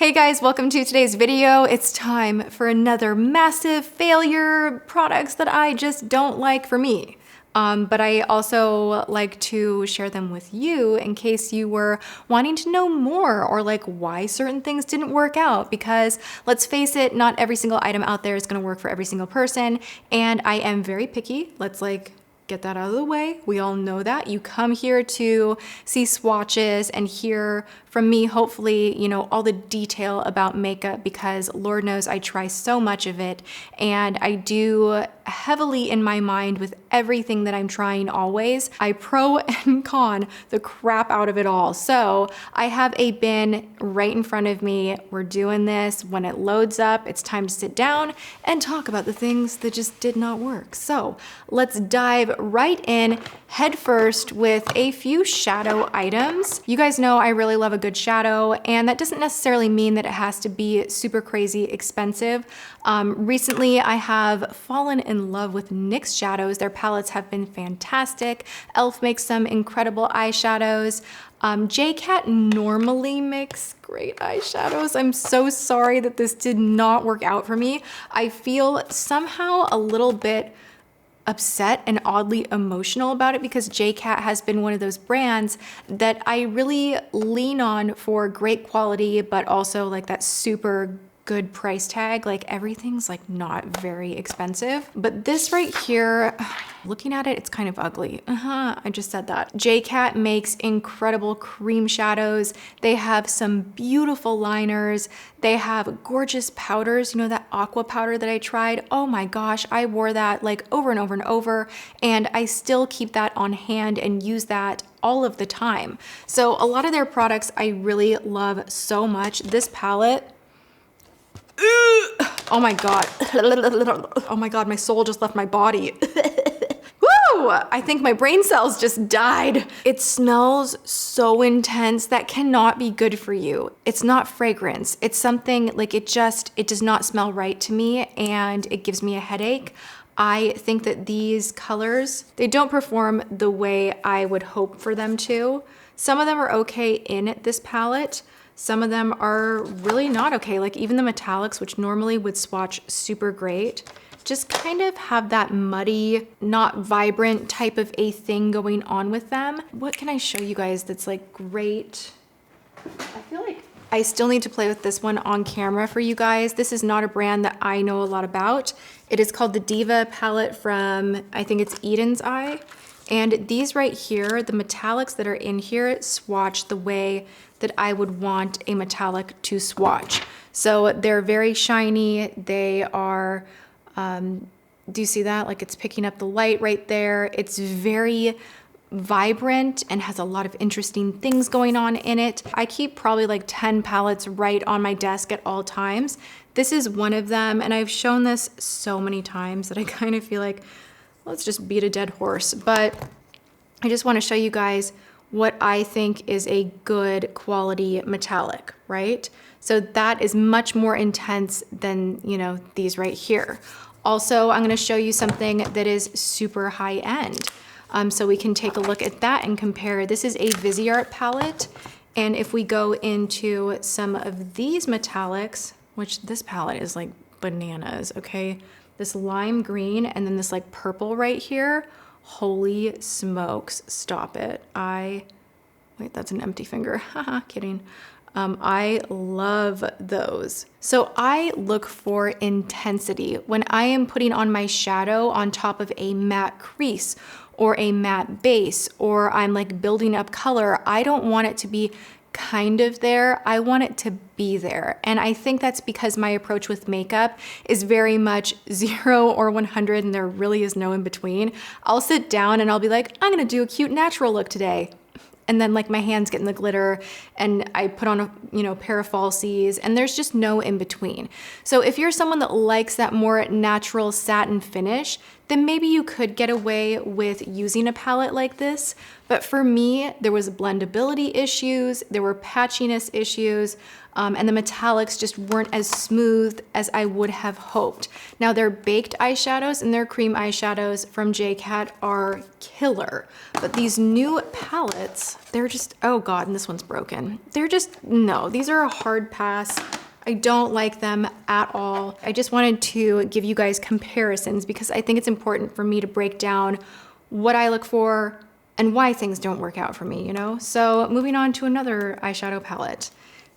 Hey guys, welcome to today's video. It's time for another massive failure products that I just don't like for me. But I also like to share them with you in case you were wanting to know more or like why certain things didn't work out, because let's face it, not every single item out there is gonna work for every single person. And I am very picky. Let's get that out of the way. We all know that. You come here to see swatches and hear from me, hopefully, you know, all the detail about makeup, because Lord knows I try so much of it and I do heavily in my mind with everything that I'm trying always. I pro and con the crap out of it all. So I have a bin right in front of me. We're doing this. When it loads up, it's time to sit down and talk about the things that just did not work. So let's dive right in head first with a few shadow items. You guys know I really love a good shadow, and that doesn't necessarily mean that it has to be super crazy expensive. Recently, I have fallen in love with NYX shadows. Their palettes have been fantastic. e.l.f. makes some incredible eyeshadows. J.Cat normally makes great eyeshadows. I'm so sorry that this did not work out for me. I feel somehow a little bit upset and oddly emotional about it, because J.Cat has been one of those brands that I really lean on for great quality, but also like that super good price tag. Like everything's like not very expensive. But this right here, looking at it, it's kind of ugly. I just said that. J.Cat makes incredible cream shadows. They have some beautiful liners. They have gorgeous powders. You know, that Aqua powder that I tried? Oh my gosh, I wore that like over and over and over, and I still keep that on hand and use that all of the time. So a lot of their products I really love so much. This palette, oh my God. Oh my God, my soul just left my body. Woo! I think my brain cells just died. It smells so intense. That cannot be good for you. It's not fragrance. It's something like it does not smell right to me, and it gives me a headache. I think that these colors, they don't perform the way I would hope for them to. Some of them are okay in this palette. Some of them are really not okay. Like even the metallics, which normally would swatch super great, just kind of have that muddy, not vibrant type of a thing going on with them. What can I show you guys that's like great? I feel like I still need to play with this one on camera for you guys. This is not a brand that I know a lot about. It is called the Diva palette from, I think it's Eden's Eye. And these right here, the metallics that are in here swatch the way that I would want a metallic to swatch. So they're very shiny. They are, do you see that? Like it's picking up the light right there. It's very vibrant and has a lot of interesting things going on in it. I keep probably like 10 palettes right on my desk at all times. This is one of them, and I've shown this so many times that I kind of feel like, let's just beat a dead horse. But I just want to show you guys what I think is a good quality metallic, right? So that is much more intense than, you know, these right here. Also, I'm going to show you something that is super high end. So we can take a look at that and compare. This is a Viseart palette. And if we go into some of these metallics, which this palette is like bananas, okay? This lime green and then this like purple right here. Holy smokes, stop it. Wait, that's an empty finger. Haha, kidding. I love those. So I look for intensity. When I am putting on my shadow on top of a matte crease or a matte base, or I'm like building up color, I don't want it to be kind of there. I want it to be there. And I think that's because my approach with makeup is very much 0 or 100, and there really is no in between. I'll sit down and I'll be like, I'm gonna do a cute natural look today. And then like my hands get in the glitter and I put on a, you know, pair of falsies, and there's just no in between. So if you're someone that likes that more natural satin finish, then maybe you could get away with using a palette like this. But for me, there was blendability issues, there were patchiness issues, and the metallics just weren't as smooth as I would have hoped. Now their baked eyeshadows and their cream eyeshadows from JCat are killer, but these new palettes, they're just, oh God, and this one's broken. They're just, no, these are a hard pass. I don't like them at all. I just wanted to give you guys comparisons because I think it's important for me to break down what I look for and why things don't work out for me, you know? So moving on to another eyeshadow palette.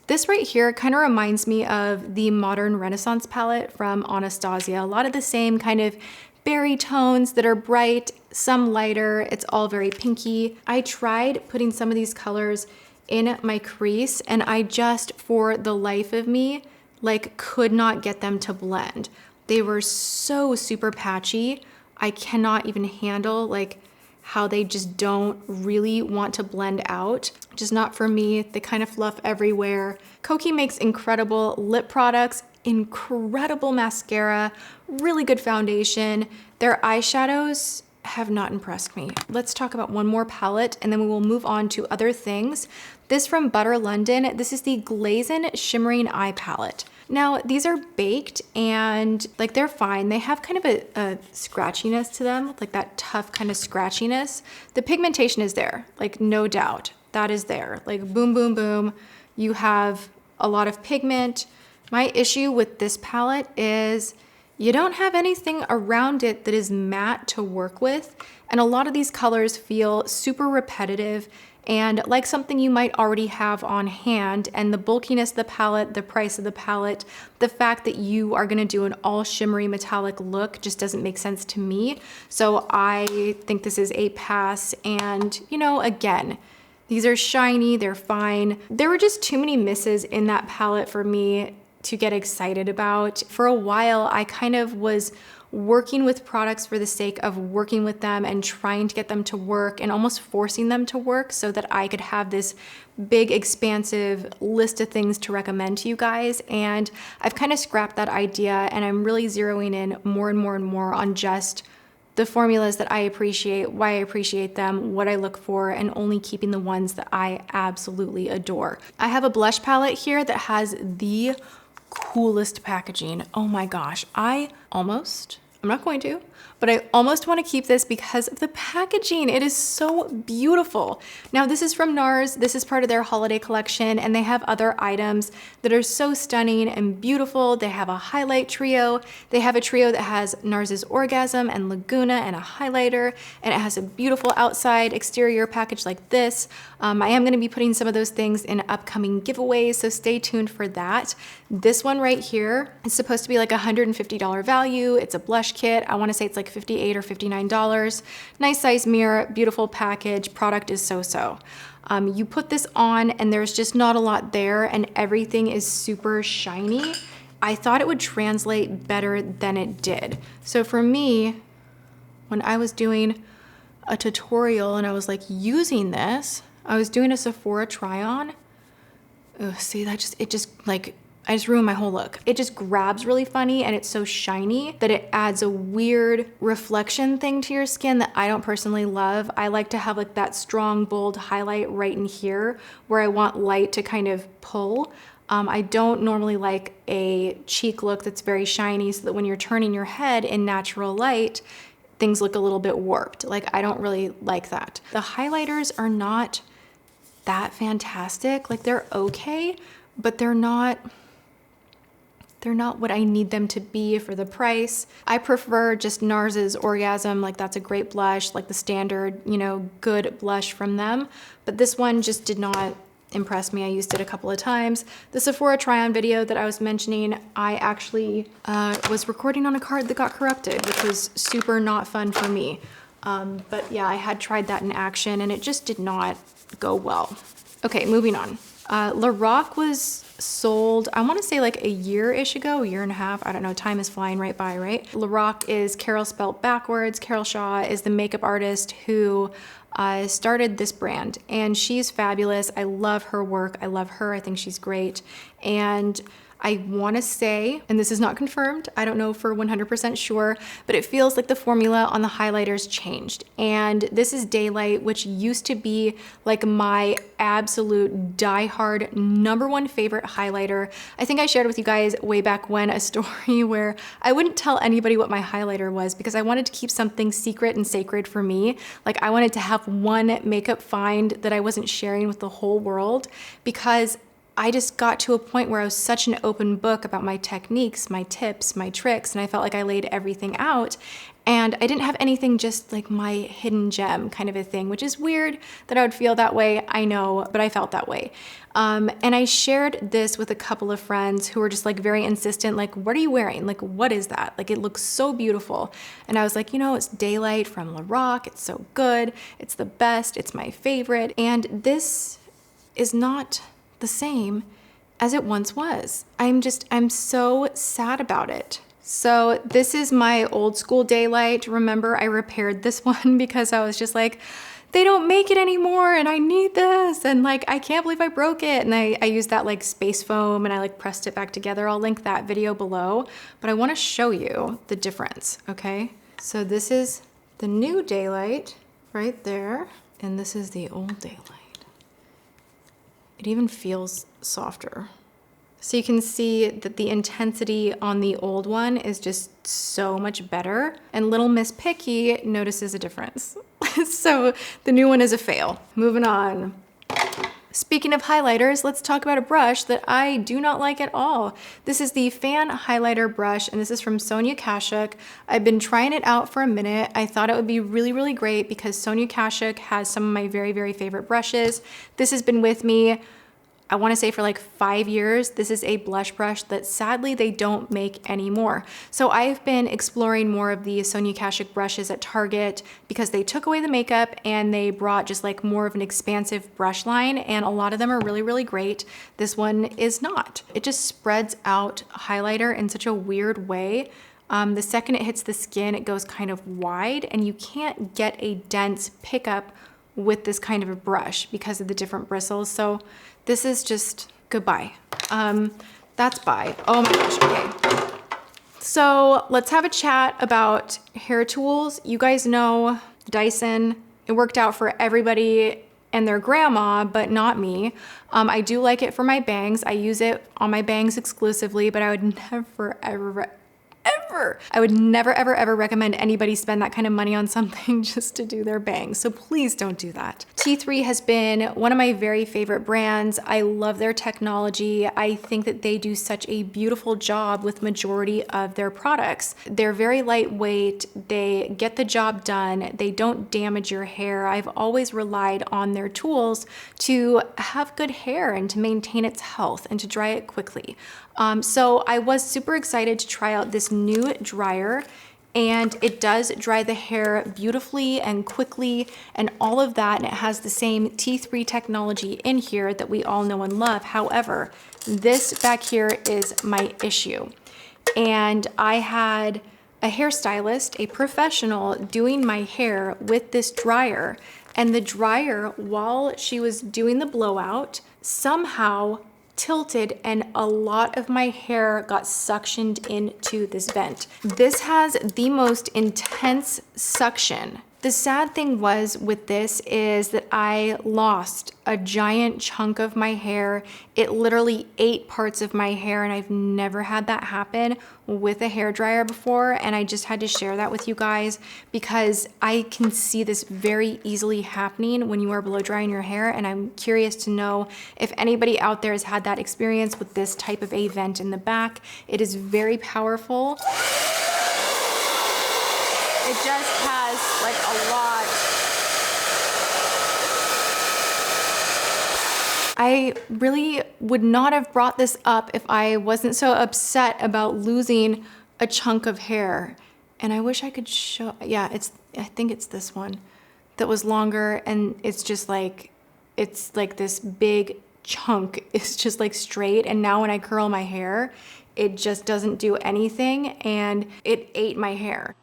This right here kind of reminds me of the Modern Renaissance palette from Anastasia. A lot of the same kind of berry tones that are bright, some lighter. It's all very pinky. I tried putting some of these colors in my crease and I just, for the life of me, like could not get them to blend. They were so super patchy. I cannot even handle like how they just don't really want to blend out. Just not for me. They kind of fluff everywhere. Kokie makes incredible lip products, incredible mascara, really good foundation. Their eyeshadows have not impressed me. Let's talk about one more palette and then we will move on to other things. This from Butter London, this is the Glazin Shimmering Eye Palette. Now, these are baked and like they're fine. They have kind of a scratchiness to them, like that tough kind of scratchiness. The pigmentation is there, like no doubt, that is there. Like boom, boom, boom. You have a lot of pigment. My issue with this palette is you don't have anything around it that is matte to work with. And a lot of these colors feel super repetitive and like something you might already have on hand, and the bulkiness of the palette, the price of the palette, the fact that you are gonna do an all shimmery metallic look just doesn't make sense to me. So I think this is a pass, and you know, again, these are shiny, they're fine. There were just too many misses in that palette for me to get excited about. For a while, I kind of was working with products for the sake of working with them and trying to get them to work and almost forcing them to work so that I could have this big expansive list of things to recommend to you guys. And I've kind of scrapped that idea and I'm really zeroing in more and more and more on just the formulas that I appreciate, why I appreciate them, what I look for, and only keeping the ones that I absolutely adore. I have a blush palette here that has the coolest packaging. Oh my gosh, I'm not going to, but I almost want to keep this because of the packaging. It is so beautiful. Now this is from NARS. This is part of their holiday collection and they have other items that are so stunning and beautiful. They have a highlight trio. They have a trio that has NARS's Orgasm and Laguna and a highlighter, and it has a beautiful outside exterior package like this. I am going to be putting some of those things in upcoming giveaways, so stay tuned for that. This one right here is supposed to be like $150 value. It's a blush kit. I want to say it's like $58 or $59. Nice size mirror, beautiful package. Product is so-so. You put this on and there's just not a lot there and everything is super shiny. I thought it would translate better than it did. So for me, when I was doing a tutorial and I was like using this, I was doing a Sephora try on. Ugh, see, I just ruined my whole look. It just grabs really funny and it's so shiny that it adds a weird reflection thing to your skin that I don't personally love. I like to have like that strong, bold highlight right in here where I want light to kind of pull. I don't normally like a cheek look that's very shiny so that when you're turning your head in natural light, things look a little bit warped. Like I don't really like that. The highlighters are not that fantastic. Like they're okay, but they're not what I need them to be for the price. I prefer just NARS's Orgasm, like that's a great blush, like the standard, you know, good blush from them. But this one just did not impress me. I used it a couple of times. The Sephora try-on video that I was mentioning, I actually was recording on a card that got corrupted, which was super not fun for me. But yeah, I had tried that in action and it just did not go well. Okay, moving on. Lorac was sold, I want to say like a year-ish ago, a year and a half. I don't know, time is flying right by, right? Lorac is Carol spelled backwards. Carol Shaw is the makeup artist who started this brand and she's fabulous. I love her work. I love her. I think she's great. And I want to say, and this is not confirmed, I don't know for 100% sure, but it feels like the formula on the highlighters changed. And this is Daylight, which used to be like my absolute diehard #1 favorite highlighter. I think I shared with you guys way back when a story where I wouldn't tell anybody what my highlighter was because I wanted to keep something secret and sacred for me. Like I wanted to have one makeup find that I wasn't sharing with the whole world, because I just got to a point where I was such an open book about my techniques, my tips, my tricks, and I felt like I laid everything out. And I didn't have anything just like my hidden gem kind of a thing, which is weird that I would feel that way, I know, but I felt that way. And I shared this with a couple of friends who were just like very insistent, like, what are you wearing? Like, what is that? Like, it looks so beautiful. And I was like, you know, it's Daylight from Lorac. It's so good. It's the best. It's my favorite. And this is not the same as it once was. I'm so sad about it. So this is my old school Daylight. Remember, I repaired this one because I was just like, they don't make it anymore and I need this. And like, I can't believe I broke it. And I used that like space foam and I like pressed it back together. I'll link that video below, but I want to show you the difference. Okay. So this is the new Daylight right there. And this is the old Daylight. It even feels softer. So you can see that the intensity on the old one is just so much better. And Little Miss Picky notices a difference. So the new one is a fail. Moving on. Speaking of highlighters, let's talk about a brush that I do not like at all. This is the Fan Highlighter Brush, and this is from Sonia Kashuk. I've been trying it out for a minute. I thought it would be really, really great because Sonia Kashuk has some of my very, very favorite brushes. This has been with me, I want to say, for like 5 years. This is a blush brush that sadly they don't make anymore. So I've been exploring more of the Sonia Kashuk brushes at Target because they took away the makeup and they brought just like more of an expansive brush line, and a lot of them are really, really great. This one is not. It just spreads out highlighter in such a weird way. The second it hits the skin, it goes kind of wide, and you can't get a dense pickup with this kind of a brush because of the different bristles. So this is just goodbye. That's bye. Oh my gosh, okay. So let's have a chat about hair tools. You guys know the Dyson. It worked out for everybody and their grandma, but not me. I do like it for my bangs. I use it on my bangs exclusively, but I would never, I would never, ever recommend anybody spend that kind of money on something just to do their bangs. So please don't do that. T3 has been one of my very favorite brands. I love their technology. I think that they do such a beautiful job with majority of their products. They're very lightweight. They get the job done. They don't damage your hair. I've always relied on their tools to have good hair and to maintain its health and to dry it quickly. So I was super excited to try out this new dryer, and it does dry the hair beautifully and quickly and all of that, and it has the same T3 technology in here that we all know and love. However, this back here is my issue. And I had a hairstylist, a professional, doing my hair with this dryer, and the dryer, while she was doing the blowout, somehow tilted and a lot of my hair got suctioned into this vent. This has the most intense suction. The sad thing was with this is that I lost a giant chunk of my hair. It literally ate parts of my hair, and I've never had that happen with a hairdryer before, and I just had to share that with you guys because I can see this very easily happening when you are blow drying your hair, and I'm curious to know if anybody out there has had that experience with this type of a vent in the back. It is very powerful. It just has like a lot. I really would not have brought this up if I wasn't so upset about losing a chunk of hair. And I wish I could show, yeah, I think it's this one that was longer, and it's like this big chunk is just like straight, and now when I curl my hair, it just doesn't do anything, and it ate my hair.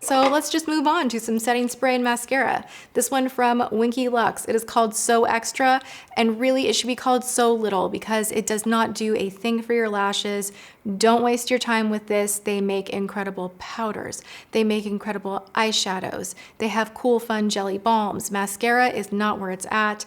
So let's just move on to some setting spray and mascara. This one from Winky Lux. It is called So Extra, and really it should be called So Little because it does not do a thing for your lashes. Don't waste your time with this. They make incredible powders. They make incredible eyeshadows. They have cool, fun jelly balms. Mascara is not where it's at.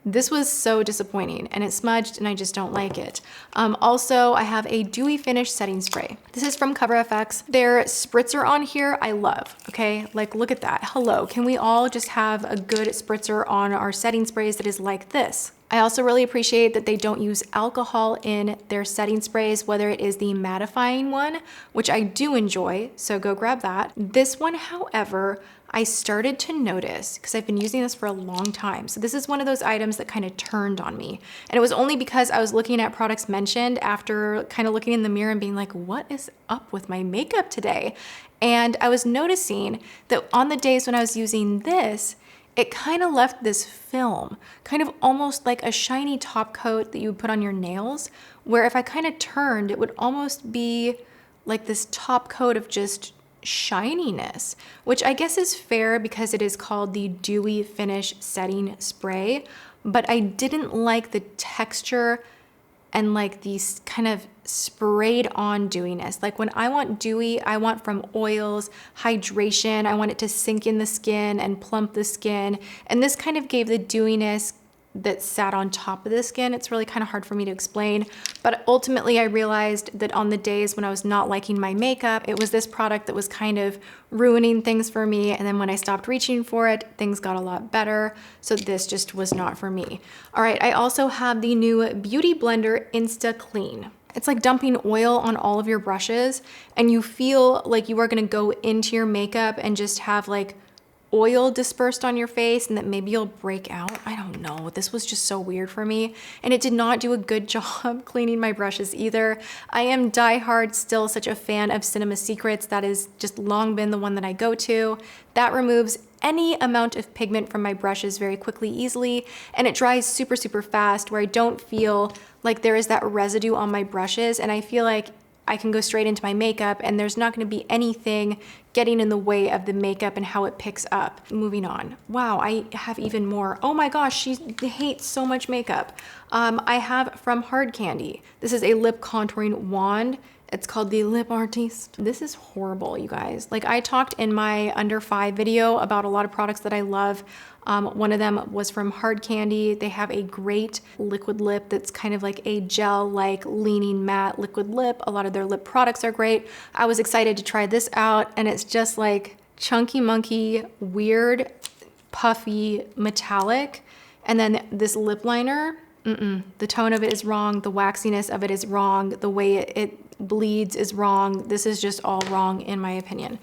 This was so disappointing and it smudged and I just don't like it. Also, I have a dewy finish setting spray. This is from Cover FX. Their spritzer on here, I love, okay? Like, look at that. Hello, can we all just have a good spritzer on our setting sprays that is like this? I also really appreciate that they don't use alcohol in their setting sprays, whether it is the mattifying one, which I do enjoy, so go grab that. This one, however, I started to notice, because I've been using this for a long time. So this is one of those items that kind of turned on me. And it was only because I was looking at products mentioned after kind of looking in the mirror and being like, what is up with my makeup today? And I was noticing that on the days when I was using this, it kind of left this film, kind of almost like a shiny top coat that you would put on your nails, where if I kind of turned, it would almost be like this top coat of just shininess, which I guess is fair because it is called the Dewy Finish Setting Spray, but I didn't like the texture and like these kind of sprayed on dewiness. Like when I want dewy, I want from oils, hydration, I want it to sink in the skin and plump the skin. And this kind of gave the dewiness that sat on top of the skin. It's really kind of hard for me to explain, but ultimately I realized that on the days when I was not liking my makeup, it was this product that was kind of ruining things for me. And then when I stopped reaching for it, things got a lot better. So this just was not for me. All right, I also have the new Beauty Blender Insta Clean. It's like dumping oil on all of your brushes and you feel like you are gonna go into your makeup and just have like oil dispersed on your face and that maybe you'll break out. I don't know. This was just so weird for me. And it did not do a good job cleaning my brushes either. I am diehard still such a fan of Cinema Secrets. That has just long been the one that I go to. That removes any amount of pigment from my brushes very quickly, easily, and it dries super, super fast where I don't feel like there is that residue on my brushes. And I feel like I can go straight into my makeup and there's not going to be anything getting in the way of the makeup and how it picks up. Moving on. Wow, I have even more. Oh my gosh, she hates so much makeup. I have from Hard Candy. This is a lip contouring wand. It's called the Lip Artiste. This is horrible, you guys. Like I talked in my under 5 video about a lot of products that I love. One of them was from Hard Candy. They have a great liquid lip that's kind of like a gel-like leaning matte liquid lip. A lot of their lip products are great. I was excited to try this out and it's just like chunky monkey, weird, puffy, metallic. And then this lip liner, the tone of it is wrong. The waxiness of it is wrong. The way it bleeds is wrong. This is just all wrong in my opinion.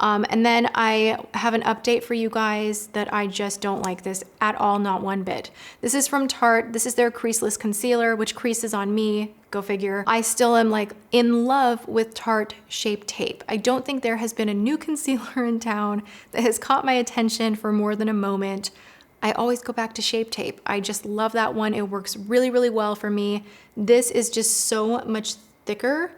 And then I have an update for you guys that I just don't like this at all, not one bit. This is from Tarte. This is their creaseless concealer, which creases on me. Go figure. I still am like in love with Tarte Shape Tape. I don't think there has been a new concealer in town that has caught my attention for more than a moment. I always go back to Shape Tape. I just love that one. It works really, really well for me. This is just so much thicker.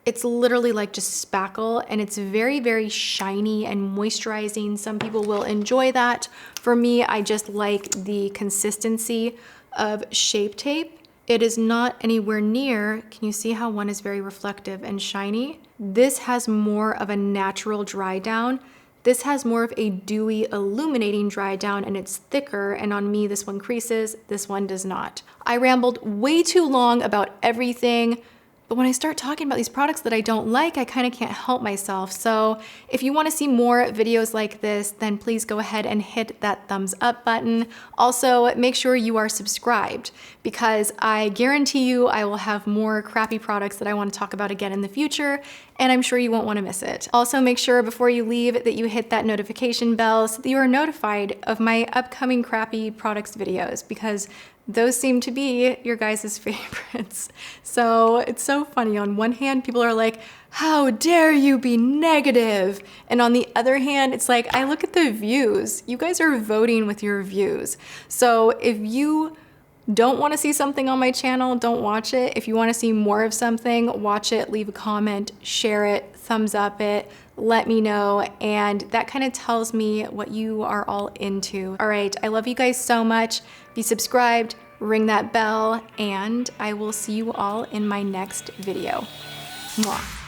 It's literally like just spackle and it's very, very shiny and moisturizing. Some people will enjoy that. For me, I just like the consistency of Shape Tape. It is not anywhere near, can you see how one is very reflective and shiny? This has more of a natural dry down. This has more of a dewy, illuminating dry down and it's thicker, and on me this one creases, this one does not. I rambled way too long about everything, but when I start talking about these products that I don't like, I kind of can't help myself. So if you want to see more videos like this, then please go ahead and hit that thumbs up button. Also, make sure you are subscribed because I guarantee you I will have more crappy products that I want to talk about again in the future, and I'm sure you won't want to miss it. Also, make sure before you leave that you hit that notification bell so that you are notified of my upcoming crappy products videos, because those seem to be your guys' favorites. So it's so funny. On one hand, people are like, how dare you be negative? And on the other hand, it's like, I look at the views. You guys are voting with your views. So if you don't want to see something on my channel, don't watch it. If you want to see more of something, watch it, leave a comment, share it, thumbs up it, let me know, and that kind of tells me what you are all into. All right, I love you guys so much. Be subscribed, ring that bell, and I will see you all in my next video. Mwah.